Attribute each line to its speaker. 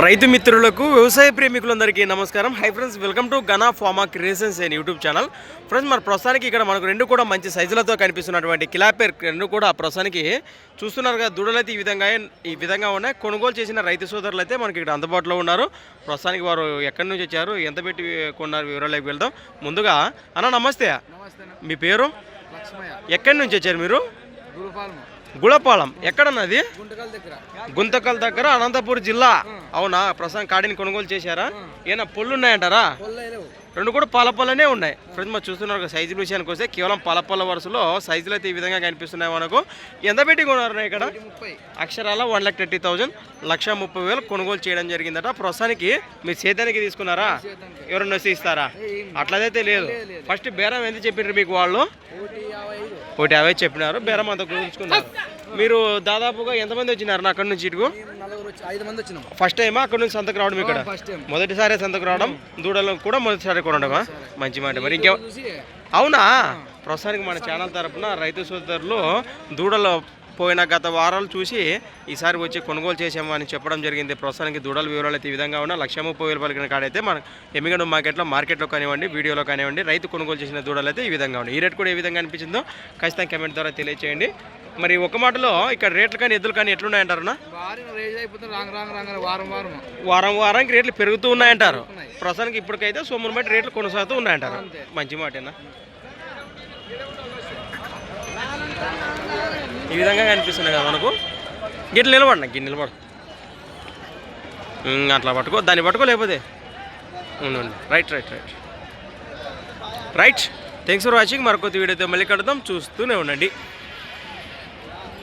Speaker 1: రైతు మిత్రులకు వ్యవసాయ ప్రేమికులందరికీ నమస్కారం. Hi friends, welcome to Gana pharma creations and YouTube channel. Friends, మన ప్రస్తుతానికి ఇక్కడ మనకు రెండు కూడా మంచి సైజులతో కనిపిస్తున్నటువంటి కిలాపేర్ రెండు కూడా ప్రస్తుతానికి చూస్తున్నారు కదా. దూడలైతే ఈ విధంగా ఉన్నాయి. కొనుగోలు చేసిన రైతు సోదరులు అయితే మనకి ఇక్కడ అందుబాటులో ఉన్నారు. ప్రస్తుతానికి వారు ఎక్కడి నుంచి వచ్చారు, ఎంత పెట్టి కొన్నారు, వివరాలకు వెళ్దాం. ముందుగా అన్న నమస్తే, మీ పేరు? ఎక్కడి నుంచి వచ్చారు మీరు? గుళపాలెం. ఎక్కడన్నది? గుంతకల్ దగ్గర, అనంతపూర్ జిల్లా. అవునా? ప్రస్తుతం కాడిని కొనుగోలు చేశారా? ఏనా పొల్లు ఉన్నాయంటారా? రెండు కూడా పాలపల్లనే ఉన్నాయి. ఫ్రెండ్స్, మరి చూస్తున్నారు సైజుల విషయానికి వస్తే కేవలం పాలపల్ల వరుసలో సైజులు అయితే ఈ విధంగా కనిపిస్తున్నాయి మనకు. ఎంత పెట్టి కొన్నారు ఇక్కడ? అక్షరాల 1,30,000, 1,30,000 కొనుగోలు చేయడం జరిగిందట. ప్రస్తుతానికి మీరు సేతానికి తీసుకున్నారా? ఎవరన్నా వచ్చి ఇస్తారా? అట్లయితే లేదు. ఫస్ట్ బేరం ఎంత చెప్పినారు మీకు వాళ్ళు? 1,50 చెప్పినారు. బేరం అంతా కుదుర్చుకున్నారు. మీరు దాదాపుగా ఎంతమంది వచ్చినారు అక్కడ నుంచి ఇటుకు? ఫస్ట్ టైమా అక్కడ నుంచి సంతకు రావడం? ఇక్కడ మొదటిసారి సంతకు రావడం, దూడలు కూడా మొదటిసారి కొనడమా? మంచి మాట. మరి ఇంకే అవునా? ప్రస్తుతానికి మన ఛానల్ తరఫున రైతు సోదరులు దూడలు పోయిన గత వారాలు చూసి ఈసారి వచ్చి కొనుగోలు చేసామని చెప్పడం జరిగింది. ప్రస్తుతానికి దూడల వివరాలు అయితే ఈ విధంగా ఉన్న 1,30,000 పలికిన కాడైతే మన ఎమ్మిగండు మార్కెట్లో కానివ్వండి, వీడియోలో కానివ్వండి, రైతు కొనుగోలు చేసిన దూడలు అయితే ఈ విధంగా ఉన్నాయి. ఈ రేట్ కూడా ఏ విధంగా అనిపించిందో ఖచ్చితంగా కమెంట్ ద్వారా తెలియజేయండి. మరి ఒక మాటలో ఇక్కడ రేట్లు కానీ ఎద్దులు కానీ ఎట్లున్నాయంటారు? వారం వారానికి రేట్లు పెరుగుతూ ఉన్నాయంటారు. ప్రస్తుతానికి ఇప్పటికైతే సోమును బట్టి రేట్లు కొనసాగుతూ ఉన్నాయంటారు. మంచి మాటేనా? ఈ విధంగా కనిపిస్తున్నాయి కదా మనకు. గిట్ల నిలబడు అట్లా పట్టుకో, దాన్ని పట్టుకో, లేకపోతే ఉండండి. రైట్. Thanks for watching. మరొక వీడియోతో మళ్ళీ కడదాం. చూస్తూనే ఉండండి.